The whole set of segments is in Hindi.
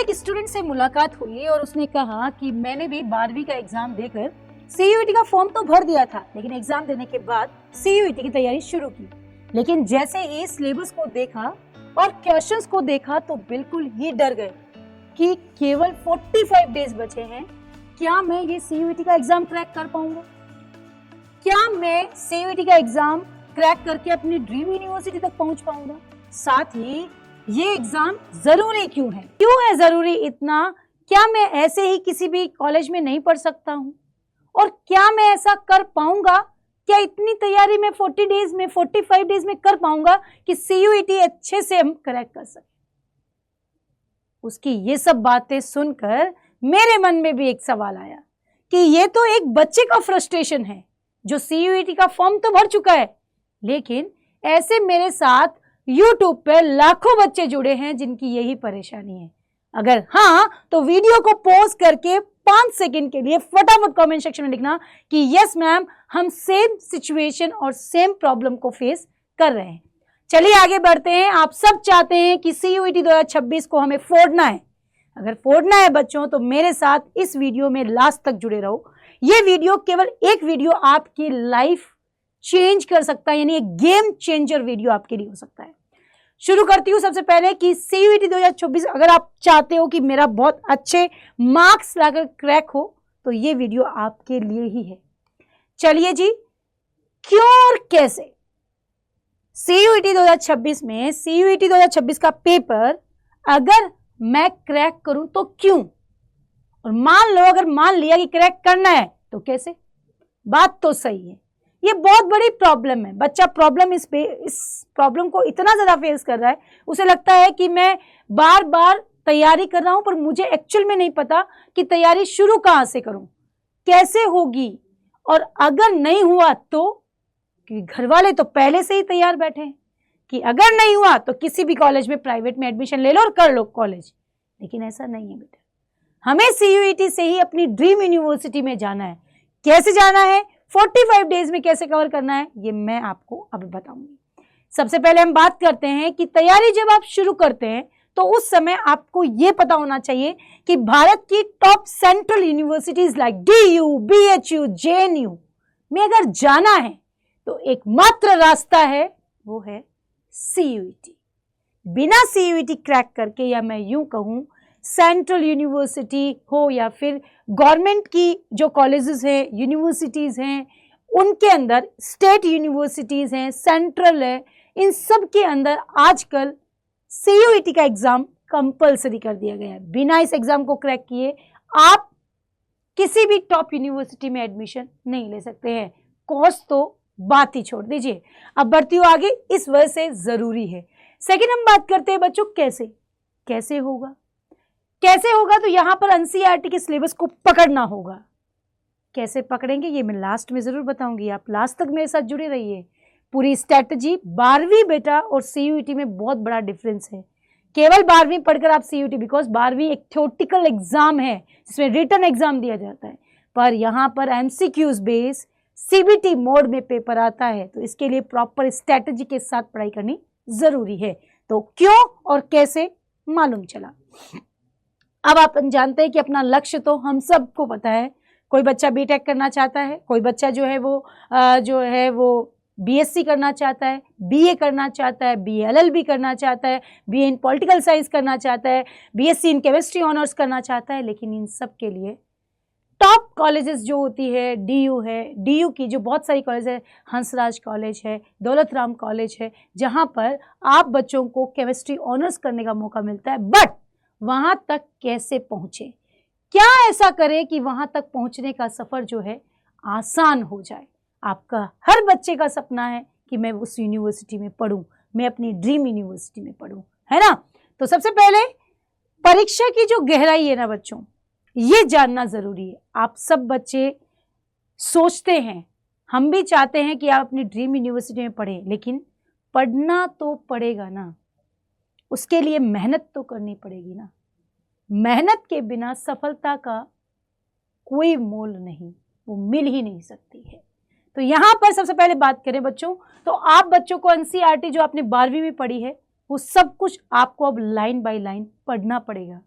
एक स्टूडेंट से मुलाकात हुई और उसने कहा कि मैंने भी 12वीं का एग्जाम देकर सीयूईटी का फॉर्म तो भर दिया था, लेकिन एग्जाम देने के बाद सीयूईटी की तैयारी शुरू की। लेकिन जैसे ही सिलेबस को देखा और क्वेश्चंस को देखा तो बिल्कुल ही डर गए कि केवल 45 डेज बचे हैं। क्या मैं ये सीयूईटी का एग्जाम क्रैक कर पाऊंगा? क्या मैं सीयूईटी का एग्जाम क्रैक करके अपनी ड्रीम यूनिवर्सिटी तक पहुंच पाऊंगा? साथ ही ये एग्जाम जरूरी क्यों है जरूरी इतना? क्या मैं ऐसे ही किसी भी कॉलेज में नहीं पढ़ सकता हूँ? और क्या मैं ऐसा कर पाऊंगा? क्या इतनी तैयारी में 40 डेज में 45 डेज में कर पाऊंगा कि सीयूईटी अच्छे से हम क्रैक कर सके? उसकी ये सब बातें सुनकर मेरे मन में भी एक सवाल आया कि ये तो एक बच्चे का फ्रस्ट्रेशन है जो सीयूईटी का फॉर्म तो भर चुका है, लेकिन ऐसे मेरे साथ YouTube पर लाखों बच्चे जुड़े हैं जिनकी यही परेशानी है। अगर हाँ तो वीडियो को पॉज करके 5 सेकंड के लिए फटाफट कमेंट सेक्शन में लिखना कि यस मैम, हम सेम सिचुएशन और सेम प्रॉब्लम को फेस कर रहे हैं। चलिए आगे बढ़ते हैं। आप सब चाहते हैं कि सीयूईटी 2026 को हमें फोड़ना है। अगर फोड़ना है बच्चों तो मेरे साथ इस वीडियो में लास्ट तक जुड़े रहो। ये वीडियो केवल एक वीडियो आपकी लाइफ चेंज कर सकता है, यानी एक गेम चेंजर वीडियो आपके लिए हो सकता है। शुरू करती हूँ सबसे पहले कि सीयूईटी 2024 अगर आप चाहते हो कि मेरा बहुत अच्छे मार्क्स लाकर क्रैक हो तो ये वीडियो आपके लिए ही है। चलिए जी, क्यों और कैसे सीयूईटी 2026 में सीयूईटी 2026 का पेपर अगर मैं क्रैक करूं तो क्यों? और मान लो अगर मान लिया कि क्रैक करना है तो कैसे? बात तो सही है। ये बहुत बड़ी प्रॉब्लम है। बच्चा इस प्रॉब्लम को इतना ज्यादा फेस कर रहा है, उसे लगता है कि मैं बार बार तैयारी कर रहा हूं पर मुझे एक्चुअल में नहीं पता कि तैयारी शुरू कहां से करूं, कैसे होगी, और अगर नहीं हुआ तो, क्योंकि घर वाले तो पहले से ही तैयार बैठे हैं कि अगर नहीं हुआ तो किसी भी कॉलेज में प्राइवेट में एडमिशन ले लो और कर लो कॉलेज। लेकिन ऐसा नहीं है बेटा, हमें सीयूईटी से ही अपनी ड्रीम यूनिवर्सिटी में जाना है। कैसे जाना है, 45 डेज में कैसे कवर करना है, ये मैं आपको अब बताऊंगी। सबसे पहले हम बात करते हैं कि तैयारी जब आप शुरू करते हैं तो उस समय आपको ये पता होना चाहिए कि भारत की top central universities like DU, BHU, JNU में अगर जाना है तो एकमात्र रास्ता है, वो है सीयूईटी। बिना सीयूईटी क्रैक करके, या मैं यूं कहूं सेंट्रल यूनिवर्सिटी हो या फिर गवर्नमेंट की जो कॉलेजेस हैं, यूनिवर्सिटीज़ हैं, उनके अंदर स्टेट यूनिवर्सिटीज़ हैं, सेंट्रल है, इन सब के अंदर आजकल सीयूईटी का एग्ज़ाम कंपलसरी कर दिया गया है। बिना इस एग्ज़ाम को क्रैक किए आप किसी भी टॉप यूनिवर्सिटी में एडमिशन नहीं ले सकते हैं। कॉस्ट तो बात ही छोड़ दीजिए। अब बढ़ती हूँ आगे, इस वजह से ज़रूरी है। सेकेंड हम बात करते हैं बच्चों कैसे होगा। तो यहाँ पर एनसीईआरटी के सिलेबस को पकड़ना होगा। कैसे पकड़ेंगे ये मैं लास्ट में जरूर बताऊंगी, आप लास्ट तक मेरे साथ जुड़े रहिए। पूरी स्ट्रैटेजी 12वीं बेटा और सीयूईटी में बहुत बड़ा डिफरेंस है। केवल 12वीं पढ़कर आप सीयूईटी, बिकॉज 12वीं एक थ्योरेटिकल एग्जाम है जिसमें रिटन एग्जाम दिया जाता है, पर यहाँ पर एमसीक्यूज बेस सीबीटी मोड में पेपर आता है, तो इसके लिए प्रॉपर स्ट्रैटेजी के साथ पढ़ाई करनी जरूरी है। तो क्यों और कैसे मालूम चला। अब आप जानते हैं कि अपना लक्ष्य तो हम सबको पता है। कोई बच्चा बीटेक करना चाहता है, कोई बच्चा जो है वो बीएससी करना चाहता है, बीए करना चाहता है, बीएलएलबी करना चाहता है, बीए इन पॉलिटिकल साइंस करना चाहता है, बीएससी इन केमिस्ट्री ऑनर्स करना चाहता है। लेकिन इन सब के लिए टॉप कॉलेजेस जो होती है, DU की जो बहुत सारी कॉलेज है, हंसराज कॉलेज है, दौलत राम कॉलेज है, जहाँ पर आप बच्चों को केमिस्ट्री ऑनर्स करने का मौका मिलता है। बट वहां तक कैसे पहुंचे, क्या ऐसा करें कि वहां तक पहुंचने का सफर जो है आसान हो जाए। आपका हर बच्चे का सपना है कि मैं उस यूनिवर्सिटी में पढूं, मैं अपनी ड्रीम यूनिवर्सिटी में पढूं, है ना। तो सबसे पहले परीक्षा की जो गहराई है ना बच्चों, ये जानना जरूरी है। आप सब बच्चे सोचते हैं, हम भी चाहते हैं कि आप अपनी ड्रीम यूनिवर्सिटी में पढ़ें, लेकिन पढ़ना तो पड़ेगा ना, उसके लिए मेहनत तो करनी पड़ेगी ना। मेहनत के बिना सफलता का कोई मोल नहीं, वो मिल ही नहीं सकती है। तो यहाँ पर सबसे पहले बात करें बच्चों, तो आप बच्चों को एनसीईआरटी जो आपने 12वीं में पढ़ी है वो सब कुछ आपको अब लाइन बाय लाइन पढ़ना पड़ेगा।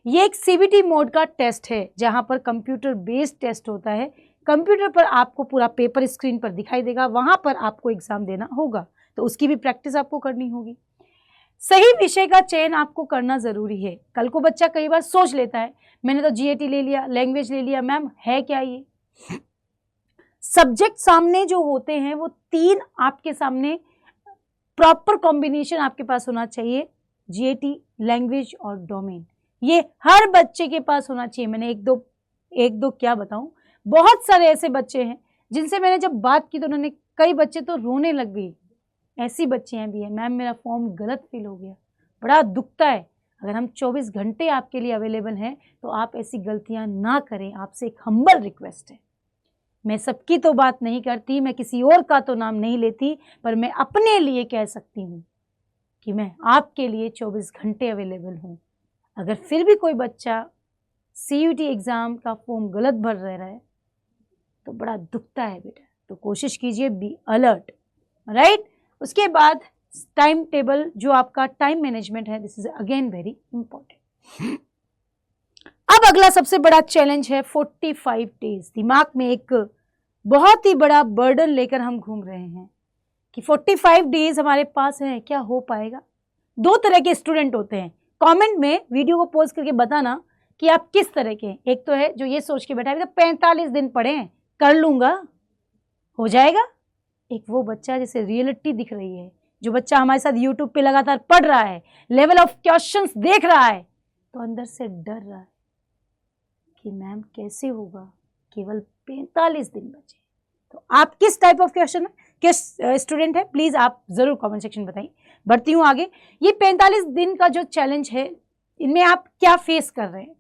ये एक CBT मोड का टेस्ट है जहां पर कंप्यूटर बेस्ड टेस्ट होता है। कंप्यूटर पर आपको पूरा पेपर स्क्रीन पर दिखाई देगा, वहां पर आपको एग्जाम देना होगा, तो उसकी भी प्रैक्टिस आपको करनी होगी। सही विषय का चयन आपको करना जरूरी है। कल को बच्चा कई बार सोच लेता है मैंने तो GAT ले लिया, लैंग्वेज ले लिया, मैम है क्या ये? सब्जेक्ट सामने जो होते हैं वो 3 आपके सामने प्रॉपर कॉम्बिनेशन आपके पास होना चाहिए, GAT, लैंग्वेज और डोमेन। ये हर बच्चे के पास होना चाहिए। मैंने एक दो क्या बताऊं, बहुत सारे ऐसे बच्चे हैं जिनसे मैंने जब बात की तो उन्होंने, कई बच्चे तो रोने लग गए। ऐसी बच्चियां भी हैं, मैम मेरा फॉर्म गलत फिल हो गया, बड़ा दुखता है। अगर हम 24 घंटे आपके लिए अवेलेबल हैं तो आप ऐसी गलतियां ना करें, आपसे एक हम्बल रिक्वेस्ट है। मैं सबकी तो बात नहीं करती, मैं किसी और का तो नाम नहीं लेती, पर मैं अपने लिए कह सकती हूँ कि मैं आपके लिए 24 घंटे अवेलेबल हूँ। अगर फिर भी कोई बच्चा CUT एग्ज़ाम का फॉर्म गलत भर रहा है तो बड़ा दुखता है बेटा, तो कोशिश कीजिए, बी अलर्ट, राइट। उसके बाद टाइम टेबल, जो आपका टाइम मैनेजमेंट है, this is again very important. अब अगला सबसे बड़ा चैलेंज है 45 डेज। दिमाग में एक बहुत ही बड़ा बर्डन लेकर हम घूम रहे हैं कि 45 डेज हमारे पास है, क्या हो पाएगा? 2 तरह के स्टूडेंट होते हैं। कमेंट में वीडियो को पॉज करके बताना कि आप किस तरह के हैं। एक तो है जो ये सोच के बैठा है तो 45 दिन पड़े हैं, कर लूंगा, हो जाएगा। एक वो बच्चा जिसे रियलिटी दिख रही है, जो बच्चा हमारे साथ यूट्यूब पे लगातार पढ़ रहा है, लेवल ऑफ क्वेश्चंस देख रहा है, तो अंदर से डर रहा है कि मैम कैसे होगा, केवल 45 दिन बचे। तो आप किस टाइप ऑफ क्वेश्चन है, किस स्टूडेंट है, प्लीज आप जरूर कमेंट सेक्शन में बताइए। बढ़ती हूँ आगे। ये 45 दिन का जो चैलेंज है, इनमें आप क्या फेस कर रहे हैं?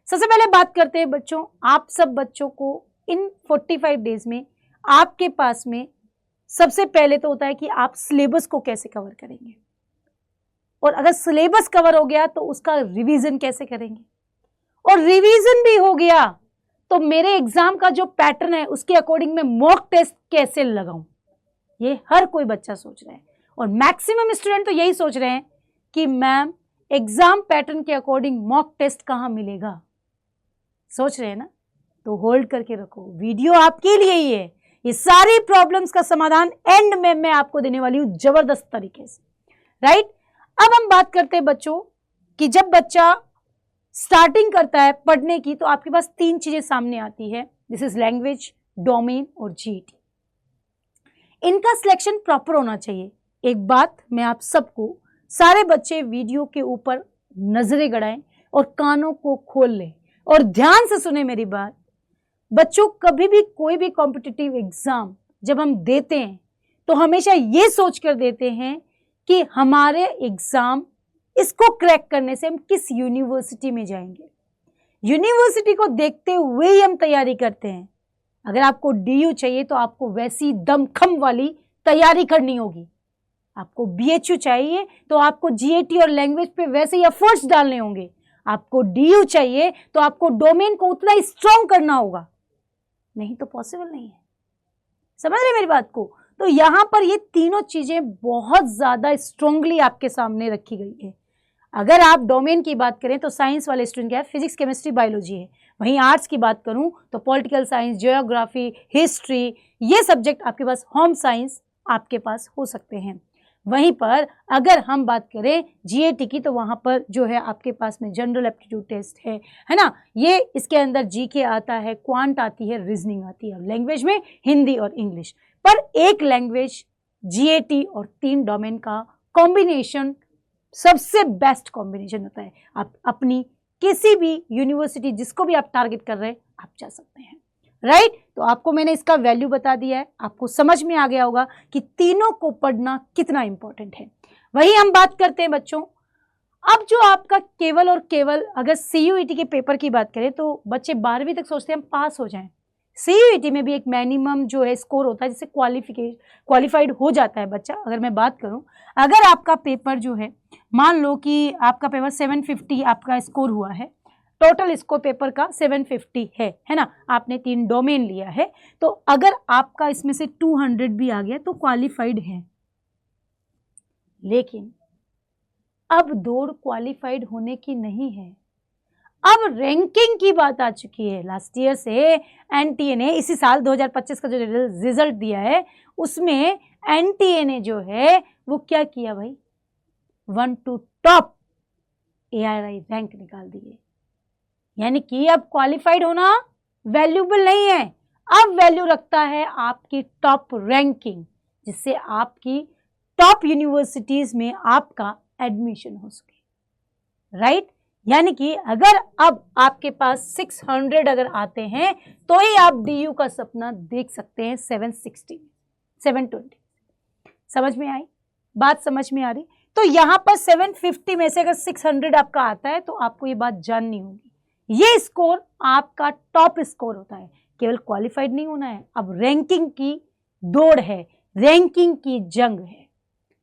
सबसे पहले बात करते हैं बच्चों, आप सब बच्चों को इन 45 डेज में आपके पास में सबसे पहले तो होता है कि आप सिलेबस को कैसे कवर करेंगे, और अगर सिलेबस कवर हो गया तो उसका रिवीजन कैसे करेंगे, और रिवीजन भी हो गया तो मेरे एग्जाम का जो पैटर्न है उसके अकॉर्डिंग मैं मॉक टेस्ट कैसे लगाऊं। ये हर कोई बच्चा सोच रहा है, और मैक्सिमम स्टूडेंट तो यही सोच रहे हैं कि मैम एग्जाम पैटर्न के अकॉर्डिंग मॉक टेस्ट कहाँ मिलेगा। सोच रहे हैं ना? तो होल्ड करके रखो, वीडियो आपके लिए ही है। ये सारी प्रॉब्लम्स का समाधान एंड में मैं आपको देने वाली हूं जबरदस्त तरीके से, राइट। अब हम बात करते हैं बच्चों कि जब बच्चा स्टार्टिंग करता है पढ़ने की तो आपके पास 3 चीजें सामने आती है, दिस इज लैंग्वेज, डोमेन और GAT। इनका सिलेक्शन प्रॉपर होना चाहिए। एक बात मैं आप सबको, सारे बच्चे वीडियो के ऊपर नजरें गड़ाएं और कानों को खोल लें और ध्यान से सुने मेरी बात। बच्चों, कभी भी कोई भी कॉम्पिटिटिव एग्जाम जब हम देते हैं तो हमेशा ये सोच कर देते हैं कि हमारे एग्जाम, इसको क्रैक करने से हम किस यूनिवर्सिटी में जाएंगे, यूनिवर्सिटी को देखते हुए ही हम तैयारी करते हैं। अगर आपको DU चाहिए तो आपको वैसी दमखम वाली तैयारी करनी होगी। आपको BHU चाहिए तो आपको GAT और लैंग्वेज पे वैसे ही एफर्ट्स डालने होंगे। आपको DU चाहिए तो आपको डोमेन को उतना ही स्ट्रॉन्ग करना होगा, नहीं तो पॉसिबल नहीं है। समझ रहे मेरी बात को? तो यहां पर ये तीनों चीजें बहुत ज्यादा स्ट्रांगली आपके सामने रखी गई है। अगर आप डोमेन की बात करें तो साइंस वाले स्टूडेंट क्या है, फिजिक्स, केमिस्ट्री, बायोलॉजी है। वहीं आर्ट्स की बात करूं तो पॉलिटिकल साइंस, ज्योग्राफी, हिस्ट्री, ये सब्जेक्ट आपके पास, होम साइंस आपके पास हो सकते हैं। वहीं पर अगर हम बात करें GAT की तो वहां पर जो है आपके पास में जनरल एप्टीट्यूड टेस्ट है ना, ये इसके अंदर GK आता है, क्वांट आती है, रीजनिंग आती है, लैंग्वेज में हिंदी और इंग्लिश। पर एक लैंग्वेज, GAT और 3 डोमेन का कॉम्बिनेशन सबसे बेस्ट कॉम्बिनेशन होता है। आप अपनी किसी भी यूनिवर्सिटी, जिसको भी आप टारगेट कर रहे हैं, आप जा सकते हैं, राइट। तो आपको मैंने इसका वैल्यू बता दिया है, आपको समझ में आ गया होगा कि तीनों को पढ़ना कितना इंपॉर्टेंट है। वही हम बात करते हैं बच्चों, अब जो आपका केवल और केवल, अगर CUET के पेपर की बात करें तो बच्चे 12वीं तक सोचते हैं हम पास हो जाएं। CUET में भी एक मिनिमम जो है स्कोर होता है जिससे क्वालिफाइड हो जाता है बच्चा। अगर मैं बात करूं, अगर आपका पेपर जो है, मान लो कि आपका पेपर 750 आपका स्कोर हुआ है, टोटल स्कोर पेपर का 750 है ना, आपने 3 डोमेन लिया है, तो अगर आपका इसमें से 200 भी आ गया तो क्वालिफाइड है। लेकिन अब दौड़ क्वालिफाइड होने की नहीं है, अब रैंकिंग की बात आ चुकी है। लास्ट ईयर से एनटीए ने, इसी साल 2025 का जो रिजल्ट दिया है उसमें एनटीए ने जो है वो क्या किया भाई, 1 to टॉप एआरआई रैंक निकाल दिए। यानी कि अब क्वालिफाइड होना वैल्यूबल नहीं है, अब वैल्यू रखता है आपकी टॉप रैंकिंग, जिससे आपकी टॉप यूनिवर्सिटीज में आपका एडमिशन हो सके, राइट। यानी कि अगर अब आपके पास 600 अगर आते हैं तो ही आप डीयू का सपना देख सकते हैं 760 720। समझ में आई बात, समझ में आ रही? तो यहां पर 750 में से अगर 600 आपका आता है तो आपको ये बात जाननी होगी, ये स्कोर आपका टॉप स्कोर होता है, केवल क्वालिफाइड नहीं होना है। अब रैंकिंग की दौड़ है, रैंकिंग की जंग है।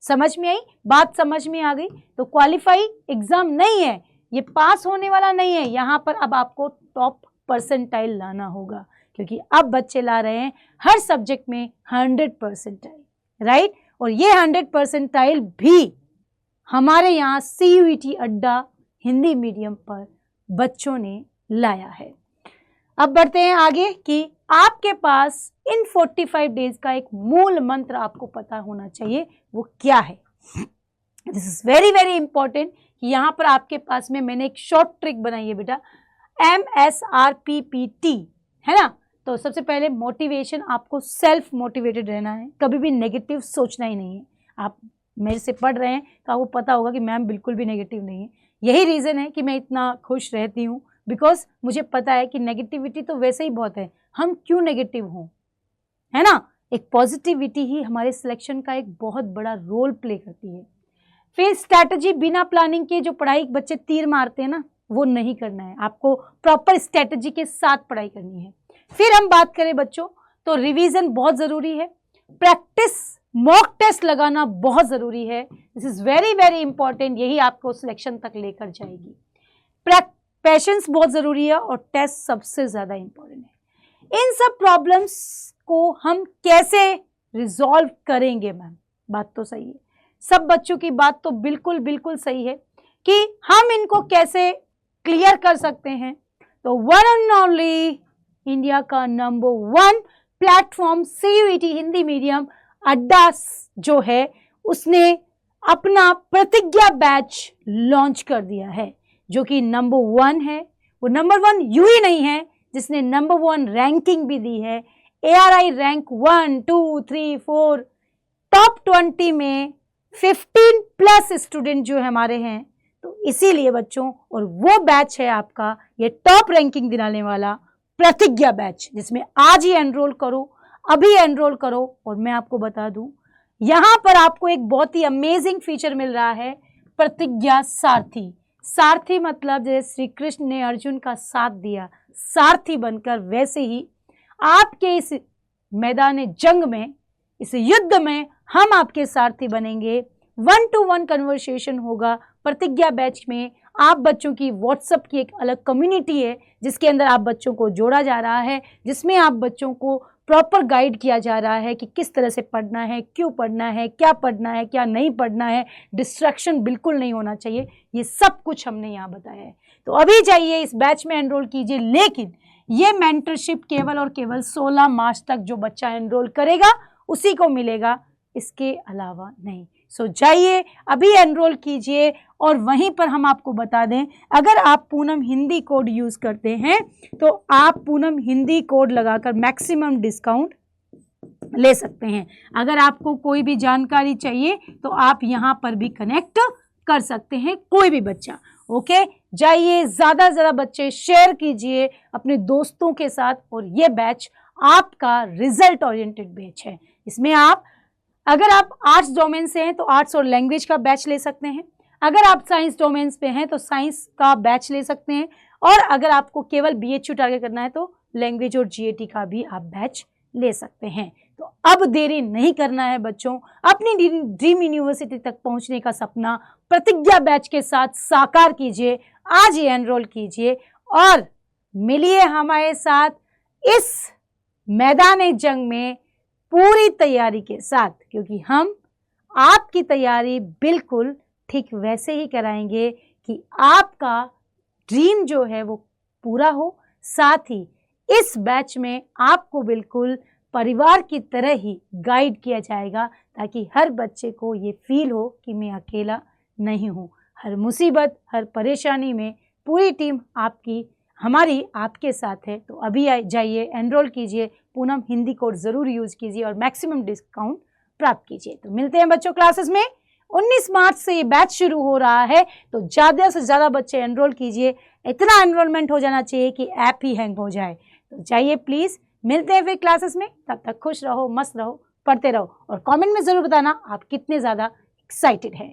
समझ में आई बात, समझ में आ गई? तो क्वालिफाई एग्जाम नहीं है, ये पास होने वाला नहीं है, यहां पर अब आपको टॉप परसेंटाइल लाना होगा, क्योंकि अब बच्चे ला रहे हैं हर सब्जेक्ट में 100 परसेंटाइल, राइट। और ये 100 परसेंटाइल भी हमारे यहाँ CUET अड्डा हिंदी मीडियम पर बच्चों ने लाया है। अब बढ़ते हैं आगे कि आपके पास इन 45 डेज का एक मूल मंत्र आपको पता होना चाहिए, वो क्या है। This is very very important कि यहाँ पर आपके पास में मैंने एक शॉर्ट ट्रिक बनाई है बेटा, MSRPPT, है ना। तो सबसे पहले मोटिवेशन, आपको सेल्फ मोटिवेटेड रहना है, कभी भी नेगेटिव सोचना ही नहीं है। आप मेरे से पढ़ रहे हैं तो आपको पता होगा कि मैम बिल्कुल भी नेगेटिव नहीं है, यही रीज़न है कि मैं इतना खुश रहती हूँ, बिकॉज मुझे पता है कि नेगेटिविटी तो वैसे ही बहुत है, हम क्यों नेगेटिव हों, है ना। एक पॉजिटिविटी ही हमारे सिलेक्शन का एक बहुत बड़ा रोल प्ले करती है। फिर स्ट्रैटेजी, बिना प्लानिंग के जो पढ़ाई बच्चे तीर मारते हैं ना, वो नहीं करना है, आपको प्रॉपर स्ट्रैटेजी के साथ पढ़ाई करनी है। फिर हम बात करें बच्चों तो रिवीजन बहुत ज़रूरी है, प्रैक्टिस मॉक टेस्ट लगाना बहुत ज़रूरी है, this is very very important, यही आपको सिलेक्शन तक लेकर जाएगी। पेशेंस बहुत ज़रूरी है और टेस्ट सबसे ज़्यादा इंपॉर्टेंट है। इन सब प्रॉब्लम्स को हम कैसे रिजॉल्व करेंगे मैम, बात तो सही है, सब बच्चों की बात तो बिल्कुल बिल्कुल सही है कि हम इनको कैसे क्लियर कर सकते हैं। तो वन एंड ओनली इंडिया का number 1 platform CUET Hindi medium अड्डा जो है उसने अपना प्रतिज्ञा बैच लॉन्च कर दिया है, जो कि नंबर 1 है। वो नंबर 1 यूं ही नहीं है, जिसने नंबर 1 रैंकिंग भी दी है, ARI रैंक 1 2 3 4 टॉप 20 में 15 प्लस स्टूडेंट जो हमारे हैं। तो इसीलिए बच्चों, और वो बैच है आपका ये टॉप रैंकिंग दिलाने वाला प्रतिज्ञा बैच, जिसमें आज ही एनरोल करो, अभी एनरोल करो। और मैं आपको बता दूं, यहाँ पर आपको एक बहुत ही अमेजिंग फीचर मिल रहा है, प्रतिज्ञा सारथी। सारथी मतलब जैसे श्री कृष्ण ने अर्जुन का साथ दिया सारथी बनकर, वैसे ही आपके इस मैदान जंग में, इस युद्ध में हम आपके सारथी बनेंगे। 1-to-1 कन्वर्सेशन होगा प्रतिज्ञा बैच में। आप बच्चों की व्हाट्सएप की एक अलग कम्युनिटी है जिसके अंदर आप बच्चों को जोड़ा जा रहा है, जिसमें आप बच्चों को प्रॉपर गाइड किया जा रहा है कि किस तरह से पढ़ना है, क्यों पढ़ना है, क्या नहीं पढ़ना है, डिस्ट्रैक्शन बिल्कुल नहीं होना चाहिए, ये सब कुछ हमने यहाँ बताया है। तो अभी जाइए इस बैच में एनरोल कीजिए, लेकिन ये मेंटरशिप केवल और केवल 16 मार्च तक जो बच्चा एनरोल करेगा उसी को मिलेगा, इसके अलावा नहीं। सो जाइए अभी एनरोल कीजिए। और वहीं पर हम आपको बता दें, अगर आप पूनम हिंदी कोड यूज़ करते हैं तो आप पूनम हिंदी कोड लगाकर मैक्सिमम डिस्काउंट ले सकते हैं। अगर आपको कोई भी जानकारी चाहिए तो आप यहाँ पर भी कनेक्ट कर सकते हैं, कोई भी बच्चा। ओके, जाइए ज़्यादा से ज़्यादा बच्चे शेयर कीजिए अपने दोस्तों के साथ। और ये बैच आपका रिजल्ट ओरिएंटेड बैच है। इसमें आप, अगर आप आर्ट्स डोमेन से हैं तो आर्ट्स और लैंग्वेज का बैच ले सकते हैं, अगर आप साइंस डोमेन्स पे हैं तो साइंस का बैच ले सकते हैं, और अगर आपको केवल BHU टारगेट करना है तो लैंग्वेज और GAT का भी आप बैच ले सकते हैं। तो अब देरी नहीं करना है बच्चों, अपनी ड्रीम यूनिवर्सिटी तक पहुंचने का सपना प्रतिज्ञा बैच के साथ साकार कीजिए। आज ही एनरोल कीजिए और मिलिए हमारे साथ इस मैदान जंग में पूरी तैयारी के साथ, क्योंकि हम आपकी तैयारी बिल्कुल ठीक वैसे ही कराएंगे कि आपका ड्रीम जो है वो पूरा हो। साथ ही इस बैच में आपको बिल्कुल परिवार की तरह ही गाइड किया जाएगा, ताकि हर बच्चे को ये फील हो कि मैं अकेला नहीं हूँ। हर मुसीबत, हर परेशानी में पूरी टीम हमारी आपके साथ है। तो अभी जाइए, एनरोल कीजिए, पूनम हिंदी कोड ज़रूर यूज़ कीजिए और मैक्सिमम डिस्काउंट प्राप्त कीजिए। तो मिलते हैं बच्चों क्लासेस में। 19 मार्च से ये बैच शुरू हो रहा है, तो ज़्यादा से ज़्यादा बच्चे एनरोल कीजिए। इतना एनरोलमेंट हो जाना चाहिए कि ऐप ही हैंग हो जाए। तो जाइए प्लीज़, मिलते हैं फिर क्लासेस में। तब तक खुश रहो, मस्त रहो, पढ़ते रहो और कमेंट में ज़रूर बताना आप कितने ज़्यादा एक्साइटेड हैं।